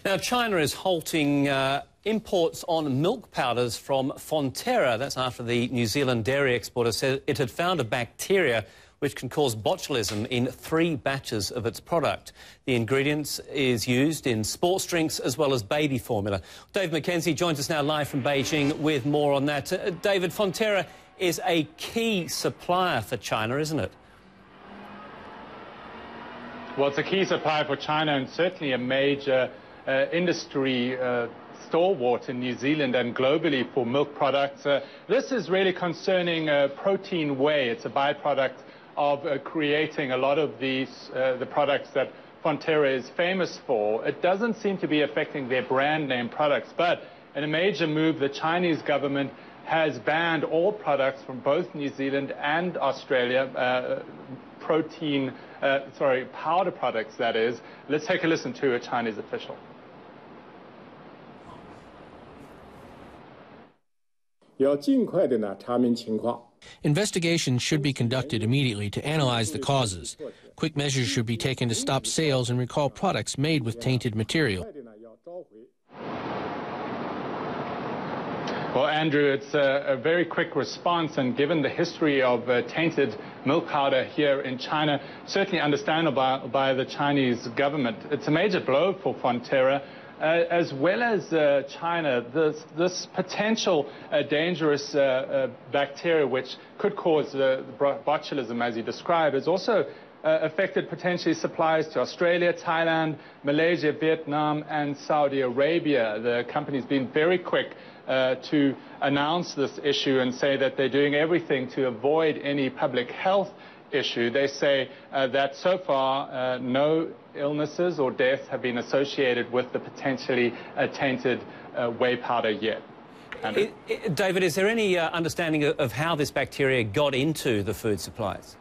Now, China is halting imports on milk powders from Fonterra. That's after the New Zealand dairy exporter said it had found a bacteria which can cause botulism in 3 batches of its product. The ingredient is used in sports drinks as well as baby formula. Dave McKenzie joins us now live from Beijing with more on that. David, Fonterra is a key supplier for China, isn't it? Well, it's a key supplier for China and certainly a major industry stalwart in New Zealand and globally for milk products. This is really concerning protein whey. It's a byproduct of creating a lot of these the products that Fonterra is famous for. It doesn't seem to be affecting their brand name products, but in a major move, the Chinese government has banned all products from both New Zealand and Australia, powder products, that is. Let's take a listen to a Chinese official. Investigations should be conducted immediately to analyze the causes. Quick measures should be taken to stop sales and recall products made with tainted material. Well, Andrew, it's a very quick response, and given the history of tainted milk powder here in China, certainly understandable by the Chinese government. It's a major blow for Fonterra. As well as China, this potential dangerous bacteria which could cause botulism, as you described, has also affected potentially supplies to Australia, Thailand, Malaysia, Vietnam and Saudi Arabia. The company's been very quick to announce this issue and say that they're doing everything to avoid any public health issue. They say that so far no illnesses or deaths have been associated with the potentially tainted whey powder yet. David, is there any understanding of how this bacteria got into the food supplies?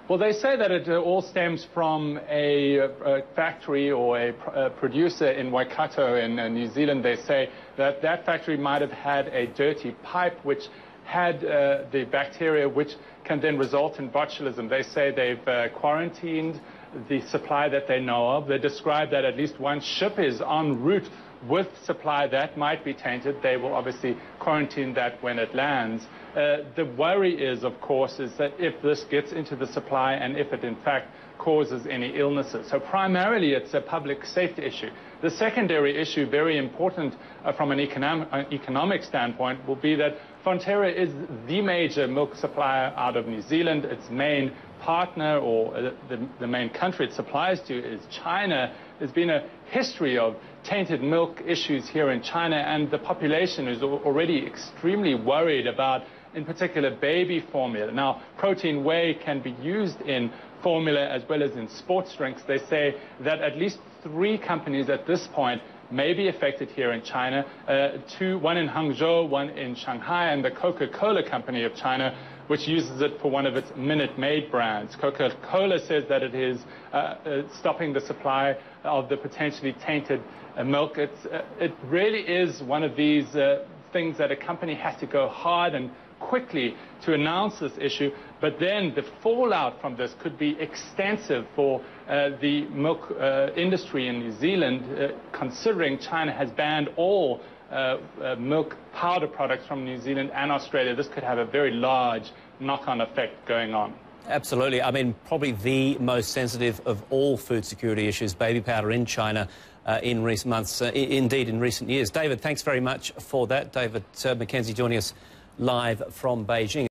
Well, they say that it all stems from a factory or a producer in Waikato in New Zealand. They say that that factory might have had a dirty pipe which had the bacteria which can then result in botulism. They say they've quarantined the supply that they know of. They describe that at least one ship is en route with supply that might be tainted. They will obviously quarantine that when it lands. The worry is, of course, is that if this gets into the supply and if it in fact causes any illnesses. So primarily it's a public safety issue. The secondary issue, very important from an economic standpoint, will be that Fonterra is the major milk supplier out of New Zealand. Its main partner, or the main country it supplies to, is China. There's been a history of tainted milk issues here in China, and the population is already extremely worried about, in particular, baby formula. Now, protein whey can be used in formula as well as in sports drinks. They say that at least 3 companies at this point may be affected here in China, one in Hangzhou, one in Shanghai, and the Coca-Cola company of China, which uses it for one of its Minute Maid brands. Coca-Cola says that it is stopping the supply of the potentially tainted milk. It really is one of these things that a company has to go hard and quickly to announce this issue, but then the fallout from this could be extensive for the milk industry in New Zealand, considering China has banned all milk powder products from New Zealand and Australia. This could have a very large knock-on effect going on. Absolutely. I mean, probably the most sensitive of all food security issues, baby powder in China in recent months, indeed in recent years. David, thanks very much for that. David McKenzie joining us live from Beijing.